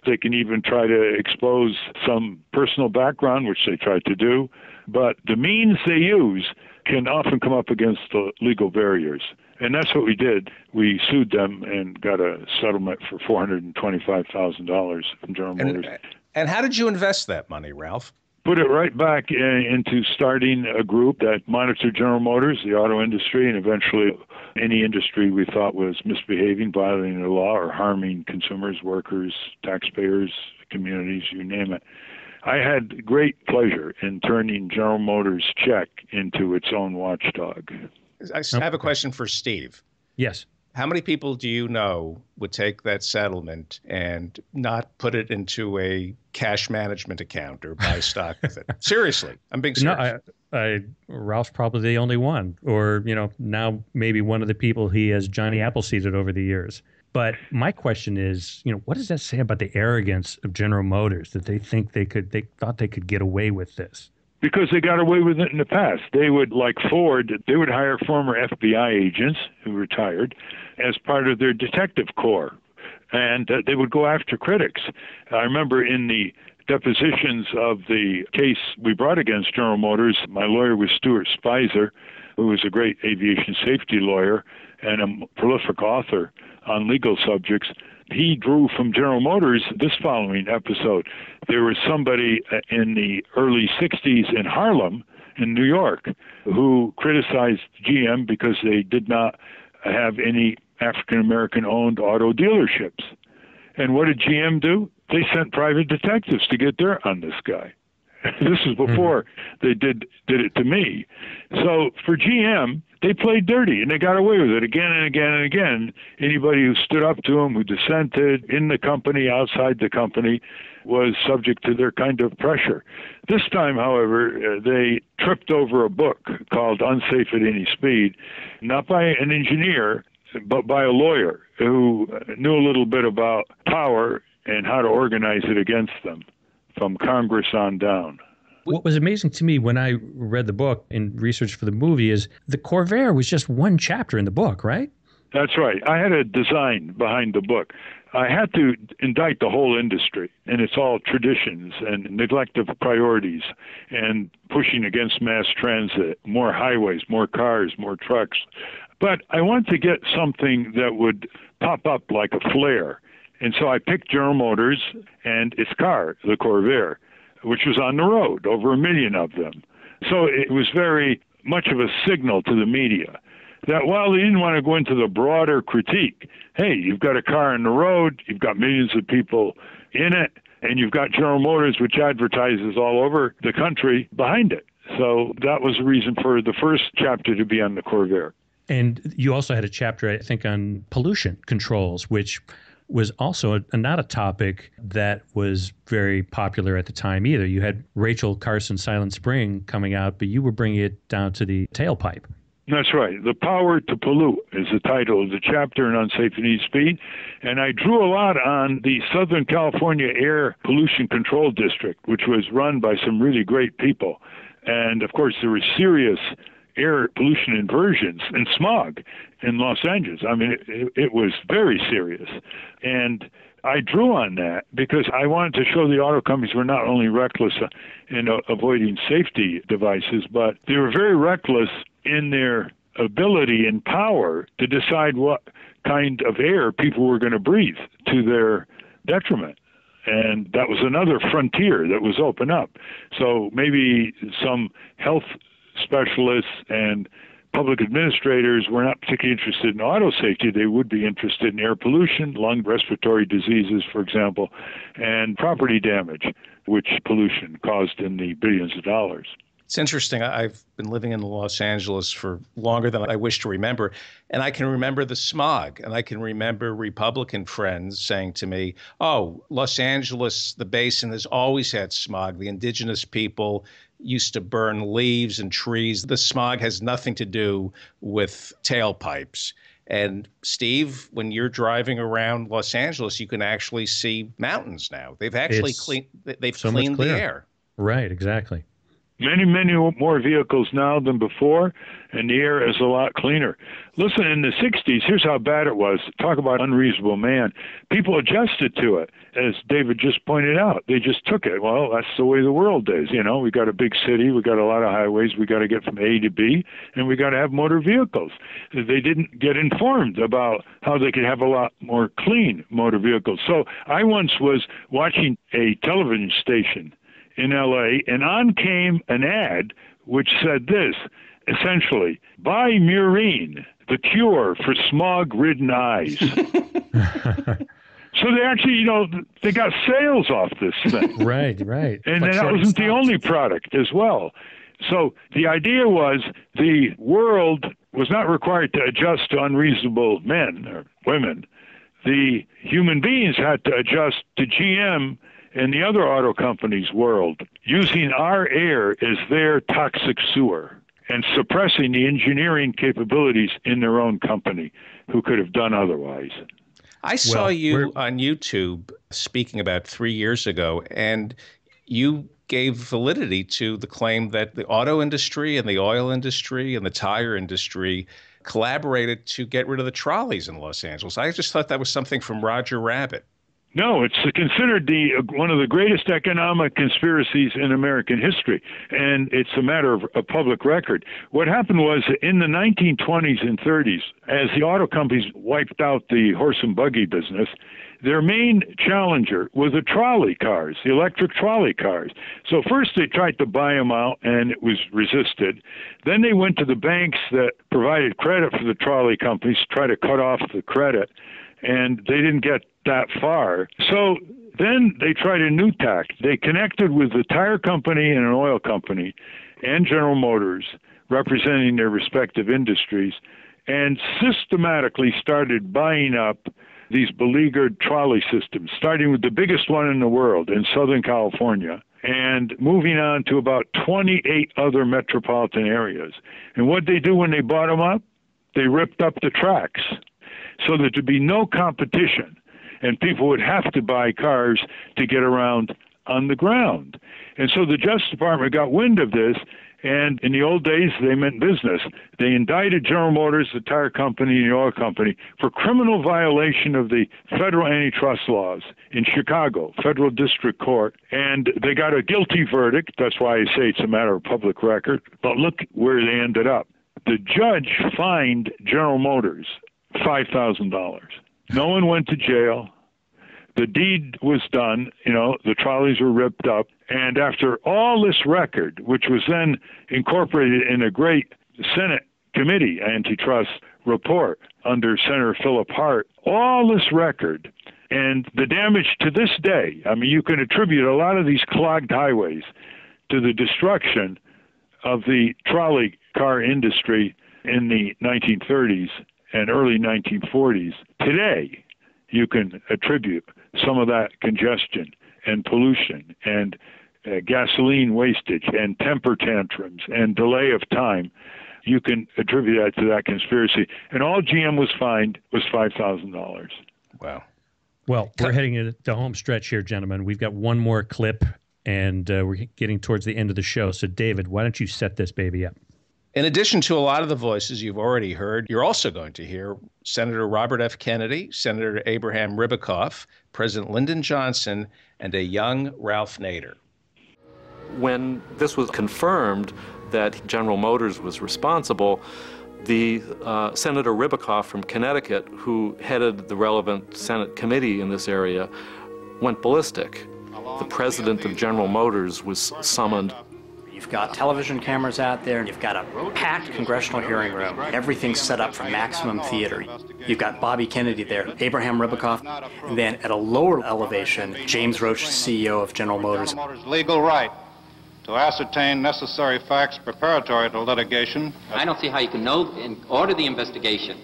They can even try to expose some personal background, which they try to do. But the means they use can often come up against the legal barriers. And that's what we did. We sued them and got a settlement for $425,000 from General Motors. And how did you invest that money, Ralph? Put it right back into starting a group that monitored General Motors, the auto industry, and eventually any industry we thought was misbehaving, violating the law, or harming consumers, workers, taxpayers, communities, you name it. I had great pleasure in turning General Motors' check into its own watchdog. I have a question for Steve. Yes. How many people do you know would take that settlement and not put it into a cash management account or buy stock with it? Seriously, I'm being serious. No, Ralph's probably the only one, or now maybe one of the people he has Johnny Appleseeded over the years. But my question is, what does that say about the arrogance of General Motors that they think they thought they could get away with this? Because they got away with it in the past. They would, like Ford, they would hire former FBI agents who retired as part of their detective corps, and they would go after critics. I remember in the depositions of the case we brought against General Motors, my lawyer was Stuart Spicer, who was a great aviation safety lawyer and a prolific author on legal subjects. He drew from General Motors this following episode. There was somebody in the early 60s in Harlem, in New York, who criticized GM because they did not have any African-American owned auto dealerships. And what did GM do? They sent private detectives to get dirt on this guy. This is before they did it to me. So for GM, they played dirty, and they got away with it again and again and again. Anybody who stood up to them, who dissented in the company, outside the company, was subject to their kind of pressure. This time, however, they tripped over a book called Unsafe at Any Speed, not by an engineer, but by a lawyer who knew a little bit about power and how to organize it against them, from Congress on down. What was amazing to me when I read the book in research for the movie is the Corvair was just one chapter in the book, right? That's right. I had a design behind the book. I had to indict the whole industry, and it's all traditions and neglect of priorities and pushing against mass transit, more highways, more cars, more trucks. But I want to get something that would pop up like a flare. And so I picked General Motors and its car, the Corvair, which was on the road, over 1 million of them. So it was very much of a signal to the media that while they didn't want to go into the broader critique, hey, you've got a car on the road, you've got millions of people in it, and you've got General Motors, which advertises all over the country, behind it. So that was the reason for the first chapter to be on the Corvair. And you also had a chapter, I think, on pollution controls, which was also not a topic that was very popular at the time either. You had Rachel Carson Silent Spring coming out, but you were bringing it down to the tailpipe. That's right. The Power to Pollute is the title of the chapter in Unsafe At Any Speed. And I drew a lot on the Southern California Air Pollution Control District, which was run by some really great people. And, of course, there was serious air pollution inversions and smog in Los Angeles. I mean, it was very serious. And I drew on that because I wanted to show the auto companies were not only reckless in avoiding safety devices, but they were very reckless in their ability and power to decide what kind of air people were going to breathe to their detriment. And that was another frontier that was open up. So maybe some health specialists and public administrators were not particularly interested in auto safety. They would be interested in air pollution, lung respiratory diseases, for example, and property damage, which pollution caused in the billions of dollars. It's interesting. I've been living in Los Angeles for longer than I wish to remember, and I can remember the smog, and I can remember Republican friends saying to me, oh, Los Angeles, the basin has always had smog. The indigenous people used to burn leaves and trees. The smog has nothing to do with tailpipes. And Steve, when you're driving around Los Angeles, you can actually see mountains now. They've actually cleaned the air. Right, exactly. Many, many more vehicles now than before, and the air is a lot cleaner. Listen, in the 60s, here's how bad it was. Talk about Unreasonable Man. People adjusted to it, as David just pointed out. They just took it. Well, that's the way the world is. You know, we got a big city, we got a lot of highways, we got to get from A to B, and we got to have motor vehicles. They didn't get informed about how they could have a lot more clean motor vehicles. So I once was watching a television station in L.A., and on came an ad which said this, essentially, buy Murine, the cure for smog-ridden eyes. So they actually, they got sales off this thing. Right. And that wasn't the only product as well. So the idea was the world was not required to adjust to unreasonable men or women. The human beings had to adjust to GM and the other auto companies' world, using our air as their toxic sewer and suppressing the engineering capabilities in their own company who could have done otherwise. I saw you on YouTube speaking about 3 years ago, and you gave validity to the claim that the auto industry and the oil industry and the tire industry collaborated to get rid of the trolleys in Los Angeles. I just thought that was something from Roger Rabbit. No, it's considered one of the greatest economic conspiracies in American history, and it's a matter of a public record. What happened was in the 1920s and 30s, as the auto companies wiped out the horse and buggy business, their main challenger was the trolley cars, the electric trolley cars. So first they tried to buy them out, and it was resisted. Then they went to the banks that provided credit for the trolley companies to try to cut off the credit, and they didn't get that far. So then they tried a new tack. They connected with the tire company and an oil company and General Motors, representing their respective industries, and systematically started buying up these beleaguered trolley systems, starting with the biggest one in the world in Southern California, and moving on to about 28 other metropolitan areas. And what they do when they bought them up? They ripped up the tracks so that there'd be no competition, and people would have to buy cars to get around on the ground. And so the Justice Department got wind of this, and in the old days, they meant business. They indicted General Motors, the tire company, and the oil company for criminal violation of the federal antitrust laws in Chicago, federal district court, and they got a guilty verdict. That's why I say it's a matter of public record. But look where they ended up. The judge fined General Motors $5,000. No one went to jail. The deed was done, the trolleys were ripped up. And after all this record, which was then incorporated in a great Senate committee antitrust report under Senator Philip Hart, all this record and the damage to this day, you can attribute a lot of these clogged highways to the destruction of the trolley car industry in the 1930s and early 1940s. Today, you can attribute some of that congestion and pollution and gasoline wastage and temper tantrums and delay of time you can attribute that to that conspiracy. And all GM was fined was $5,000. Wow. Well, we're heading into the home stretch here, gentlemen. We've got one more clip, and we're getting towards the end of the show. So, David, why don't you set this baby up? In addition to a lot of the voices you've already heard, you're also going to hear Senator Robert F. Kennedy, Senator Abraham Ribicoff, President Lyndon Johnson, and a young Ralph Nader. When this was confirmed that General Motors was responsible, the Senator Ribicoff from Connecticut, who headed the relevant Senate committee in this area, went ballistic. The president of General Motors was summoned. You've got television cameras out there, and you've got a packed congressional hearing room. Everything's set up for maximum theater. You've got Bobby Kennedy there, Abraham Ribicoff, and then at a lower elevation, James Roach, CEO of General Motors. Legal right to ascertain necessary facts preparatory to litigation. I don't see how you can know and order the investigation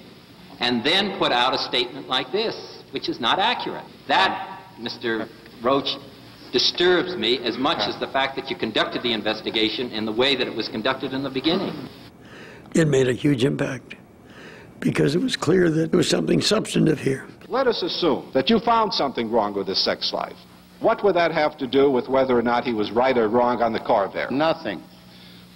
and then put out a statement like this, which is not accurate. That, Mr. Roach, disturbs me as much as the fact that you conducted the investigation in the way that it was conducted in the beginning. It made a huge impact because it was clear that there was something substantive here. Let us assume that you found something wrong with his sex life. What would that have to do with whether or not he was right or wrong on the Corvair? Nothing.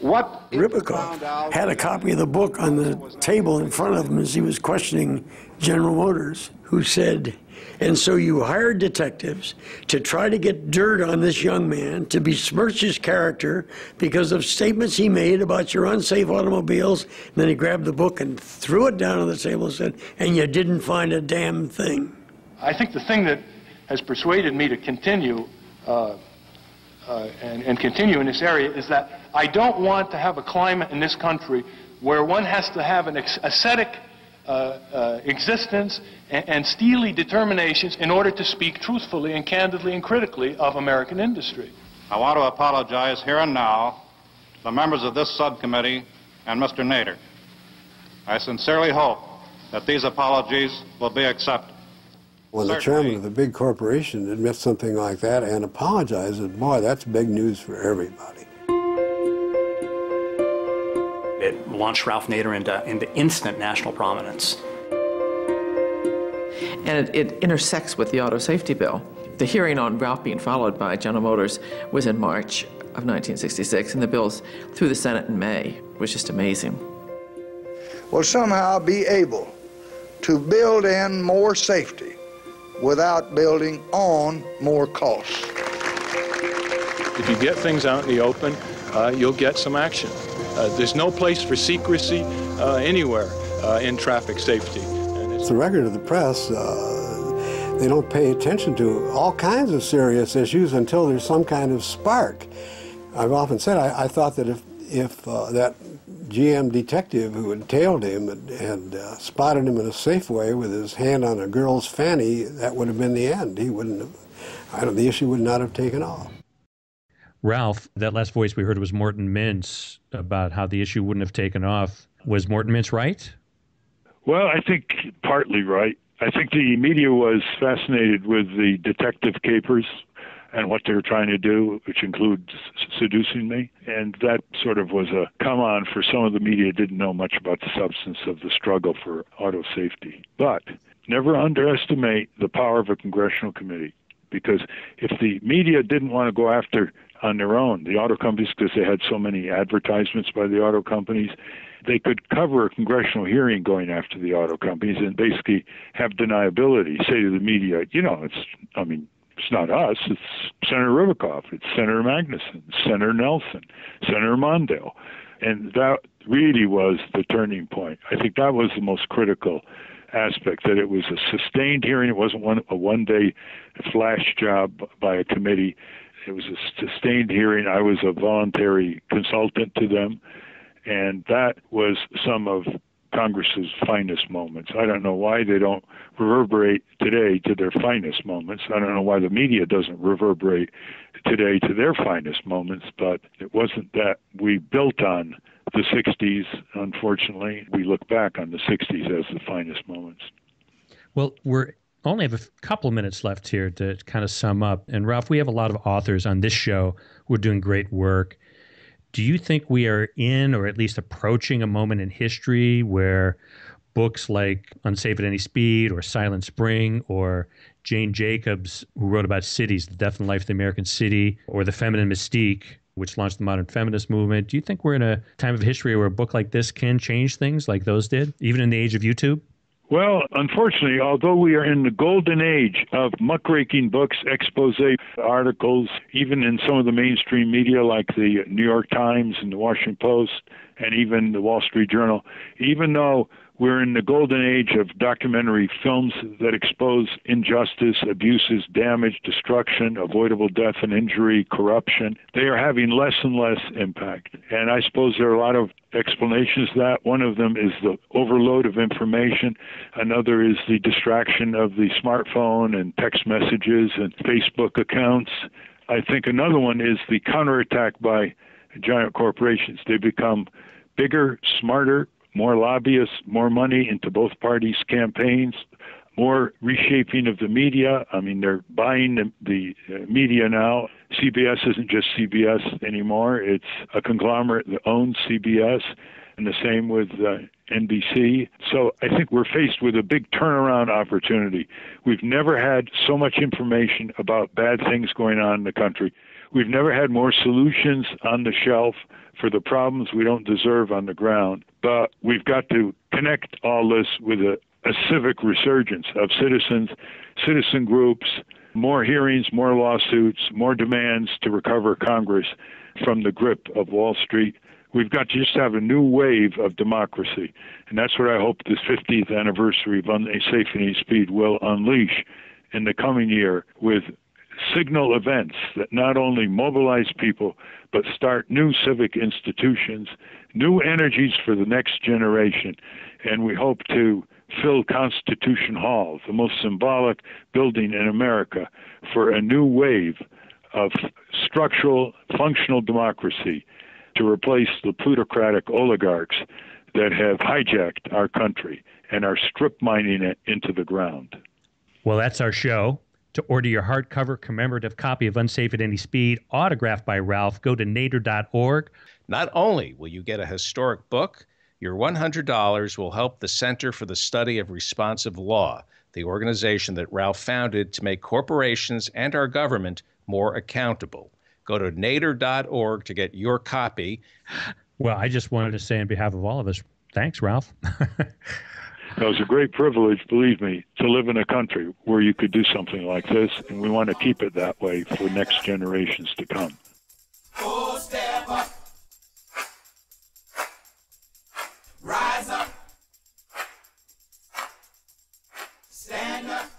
What? Ribicoff had a copy of the book on the table in front of him as he was questioning General Motors, who said, and so you hired detectives to try to get dirt on this young man, to besmirch his character because of statements he made about your unsafe automobiles. And then he grabbed the book and threw it down on the table and said, and you didn't find a damn thing. I think the thing that has persuaded me to continue and continue in this area is that I don't want to have a climate in this country where one has to have an ascetic existence and steely determinations in order to speak truthfully and candidly and critically of American industry. I want to apologize here and now to the members of this subcommittee and Mr. Nader. I sincerely hope that these apologies will be accepted. When the chairman of the big corporation admits something like that and apologizes, boy, that's big news for everybody. It launched Ralph Nader into instant national prominence. And it intersects with the auto safety bill. The hearing on Ralph being followed by General Motors was in March of 1966, and the bill's through the Senate in May. It was just amazing. Will somehow be able to build in more safety without building on more costs. If you get things out in the open, you'll get some action. There's no place for secrecy anywhere in traffic safety. It's the record of the press. They don't pay attention to all kinds of serious issues until there's some kind of spark. I've often said I thought that if that GM detective who had tailed him had spotted him in a Safeway with his hand on a girl's fanny, that would have been the end. He wouldn't have, the issue would not have taken off. Ralph, that last voice we heard was Morton Mintz about how the issue wouldn't have taken off. Was Morton Mintz right? Well, I think partly right. I think the media was fascinated with the detective capers and what they were trying to do, which includes seducing me. And that sort of was a come on for some of the media didn't know much about the substance of the struggle for auto safety. But never underestimate the power of a congressional committee, because if the media didn't want to go after on their own the auto companies because they had so many advertisements by the auto companies, they could cover a congressional hearing going after the auto companies and basically have deniability, say to the media, it's not us, it's Senator Ribicoff, it's Senator Magnuson, Senator Nelson, Senator Mondale. And that really was the turning point. I think that was the most critical aspect, that it was a sustained hearing. It wasn't a one-day flash job by a committee. It was a sustained hearing. I was a voluntary consultant to them, and that was some of Congress's finest moments. I don't know why they don't reverberate today to their finest moments. I don't know why the media doesn't reverberate today to their finest moments, but it wasn't that we built on the 60s. Unfortunately, we look back on the 60s as the finest moments. Well, we're only have a couple of minutes left here to kind of sum up. And Ralph, we have a lot of authors on this show who are doing great work. Do you think we are in, or at least approaching, a moment in history where books like Unsafe at Any Speed or Silent Spring or Jane Jacobs, who wrote about cities, The Death and Life of the American City, or The Feminine Mystique, which launched the modern feminist movement, do you think we're in a time of history where a book like this can change things like those did, even in the age of YouTube? Well, unfortunately, although we are in the golden age of muckraking books, expose articles, even in some of the mainstream media like the New York Times and the Washington Post and even the Wall Street Journal, even though we're in the golden age of documentary films that expose injustice, abuses, damage, destruction, avoidable death and injury, corruption, they are having less and less impact. And I suppose there are a lot of explanations to that. One of them is the overload of information. Another is the distraction of the smartphone and text messages and Facebook accounts. I think another one is the counterattack by giant corporations. They become bigger, smarter, more lobbyists, more money into both parties' campaigns, more reshaping of the media. I mean, they're buying the media now. CBS isn't just CBS anymore. It's a conglomerate that owns CBS, and the same with NBC. So I think we're faced with a big turnaround opportunity. We've never had so much information about bad things going on in the country. We've never had more solutions on the shelf for the problems we don't deserve on the ground. But we've got to connect all this with a civic resurgence of citizens, citizen groups, more hearings, more lawsuits, more demands to recover Congress from the grip of Wall Street. We've got to just have a new wave of democracy. And that's what I hope this 50th anniversary of Unsafe at Any Speed will unleash in the coming year, with signal events that not only mobilize people, but start new civic institutions, new energies for the next generation. And we hope to fill Constitution Hall, the most symbolic building in America, for a new wave of structural, functional democracy to replace the plutocratic oligarchs that have hijacked our country and are strip mining it into the ground. Well, that's our show. To order your hardcover commemorative copy of Unsafe at Any Speed, autographed by Ralph, go to nader.org. Not only will you get a historic book, your $100 will help the Center for the Study of Responsive Law, the organization that Ralph founded to make corporations and our government more accountable. Go to nader.org to get your copy. Well, I just wanted to say on behalf of all of us, thanks, Ralph. It was a great privilege, believe me, to live in a country where you could do something like this, and we want to keep it that way for next generations to come. Oh, step up. Rise up. Stand up.